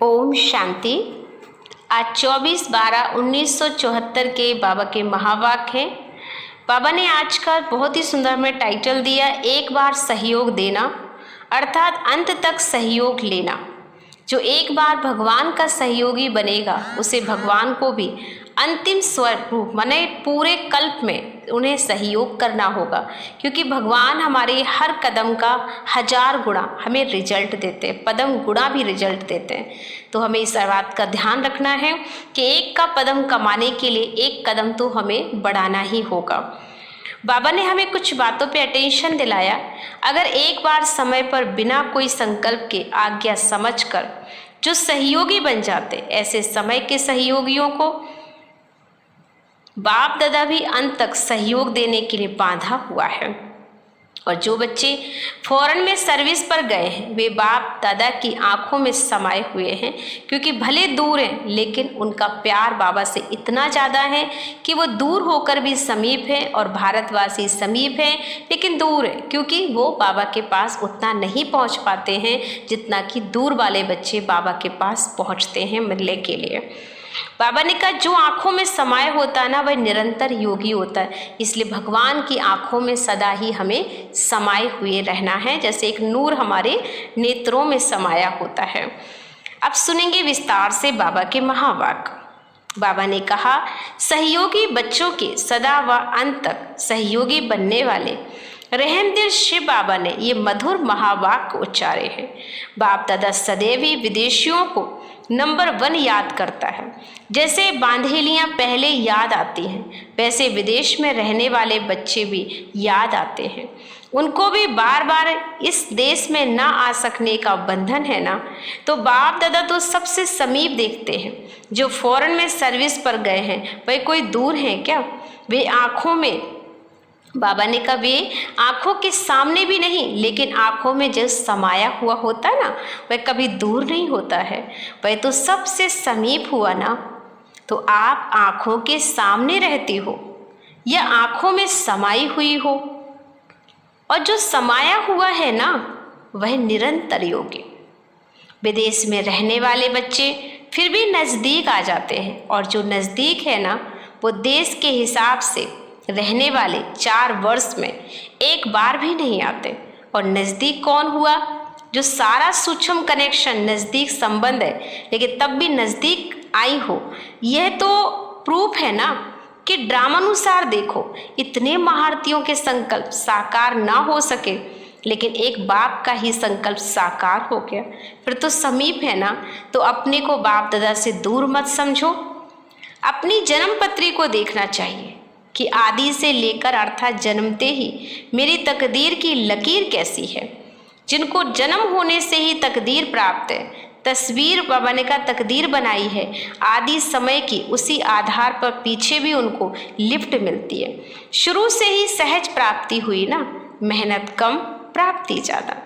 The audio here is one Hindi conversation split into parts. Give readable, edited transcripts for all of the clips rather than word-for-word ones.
ओम शांति। आज 24/12/1974 के बाबा के महावाक्य हैं। बाबा ने आज का बहुत ही सुंदर में टाइटल दिया, एक बार सहयोग देना अर्थात अंत तक सहयोग लेना। जो एक बार भगवान का सहयोगी बनेगा उसे भगवान को भी अंतिम स्वरूप माने पूरे कल्प में उन्हें सहयोग करना होगा, क्योंकि भगवान हमारे हर कदम का 1000 गुणा हमें रिजल्ट देते हैं, पदम गुणा भी रिजल्ट देते हैं। तो हमें इस बात का ध्यान रखना है कि एक का पदम कमाने के लिए एक कदम तो हमें बढ़ाना ही होगा। बाबा ने हमें कुछ बातों पे अटेंशन दिलाया। अगर एक बार समय पर बिना कोई संकल्प के आज्ञा समझकर जो सहयोगी बन जाते, ऐसे समय के सहयोगियों को बाप दादा भी अंत तक सहयोग देने के लिए बांधा हुआ है। और जो बच्चे फॉरेन में सर्विस पर गए हैं वे बाप दादा की आंखों में समाये हुए हैं, क्योंकि भले दूर हैं लेकिन उनका प्यार बाबा से इतना ज़्यादा है कि वो दूर होकर भी समीप हैं। और भारतवासी समीप हैं लेकिन दूर है, क्योंकि वो बाबा के पास उतना नहीं पहुंच पाते हैं जितना कि दूर वाले बच्चे बाबा के पास पहुंचते हैं मिलने के लिए। बाबा ने कहा जो आंखों में समाये होता है ना वह निरंतर योगी होता है, इसलिए भगवान की आंखों में सदा ही हमें समाये हुए रहना है, जैसे एक नूर हमारे नेत्रों में समाया होता है। अब सुनेंगे विस्तार से बाबा के महावाक्य। बाबा ने कहा सहयोगी बच्चों के सदा व अंत तक सहयोगी बनने वाले रहमदिल शिव बाबा ने ये मधुर महावाक्य उच्चारे हैं। बाप दादा सदैव ही विदेशियों को नंबर 1 याद करता है। जैसे बांधेलियाँ पहले याद आती हैं वैसे विदेश में रहने वाले बच्चे भी याद आते हैं। उनको भी बार बार इस देश में ना आ सकने का बंधन है ना, तो बाप दादा तो सबसे समीप देखते हैं। जो फॉरेन में सर्विस पर गए हैं वे कोई दूर हैं क्या? वे आँखों में, बाबा ने कहा वे आँखों के सामने भी नहीं लेकिन आँखों में जो समाया हुआ होता है ना वह कभी दूर नहीं होता है, वह तो सबसे समीप हुआ ना। तो आप आँखों के सामने रहती हो या आँखों में समाई हुई हो, और जो समाया हुआ है ना वह निरंतर योगी। विदेश में रहने वाले बच्चे फिर भी नज़दीक आ जाते हैं, और जो नज़दीक है ना वो देश के हिसाब से रहने वाले 4 वर्ष में एक बार भी नहीं आते। और नज़दीक कौन हुआ? जो सारा सूक्ष्म कनेक्शन नज़दीक संबंध है लेकिन तब भी नज़दीक आई हो। यह तो प्रूफ है ना कि ड्रामानुसार देखो इतने महारथियों के संकल्प साकार ना हो सके लेकिन एक बाप का ही संकल्प साकार हो गया, फिर तो समीप है ना। तो अपने को बाप दादा से दूर मत समझो। अपनी जन्मपत्री को देखना चाहिए कि आदि से लेकर अर्थात जन्मते ही मेरी तकदीर की लकीर कैसी है। जिनको जन्म होने से ही तकदीर प्राप्त है, तस्वीर बाबा ने कहा तकदीर बनाई है आदि समय की, उसी आधार पर पीछे भी उनको लिफ्ट मिलती है। शुरू से ही सहज प्राप्ति हुई ना, मेहनत कम प्राप्ति ज़्यादा।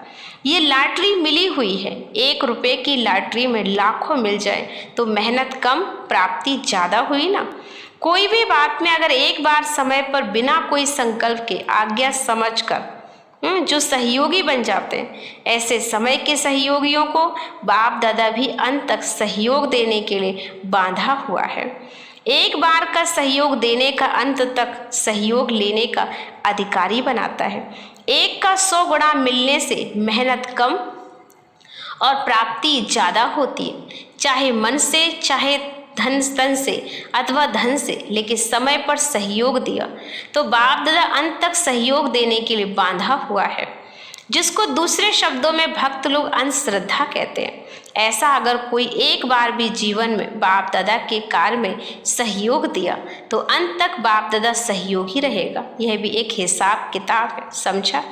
ये लॉटरी मिली हुई है, 1 रुपये की लॉटरी में लाखों मिल जाए तो मेहनत कम प्राप्ति ज़्यादा हुई ना। कोई भी बात में अगर एक बार समय पर बिना कोई संकल्प के आज्ञा समझकर जो सहयोगी बन जाते हैं, ऐसे समय के सहयोगियों को बाप दादा भी अंत तक सहयोग देने के लिए बांधा हुआ है। एक बार का सहयोग देने का अंत तक सहयोग लेने का अधिकारी बनाता है। एक का 100 गुणा मिलने से मेहनत कम और प्राप्ति ज़्यादा होती है, चाहे मन से चाहे धन तन से अथवा धन से, लेकिन समय पर सहयोग दिया तो बाप दादा अंत तक सहयोग देने के लिए बांधा हुआ है, जिसको दूसरे शब्दों में भक्त लोग अंधश्रद्धा कहते हैं। ऐसा अगर कोई एक बार भी जीवन में बाप दादा के कार्य में सहयोग दिया तो अंत तक बाप दादा सहयोग ही रहेगा। यह भी एक हिसाब किताब है, समझा?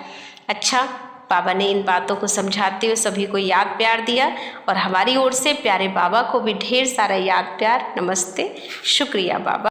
अच्छा, बाबा ने इन बातों को समझाते हुए सभी को याद प्यार दिया, और हमारी ओर से प्यारे बाबा को भी ढेर सारा याद प्यार। नमस्ते, शुक्रिया बाबा।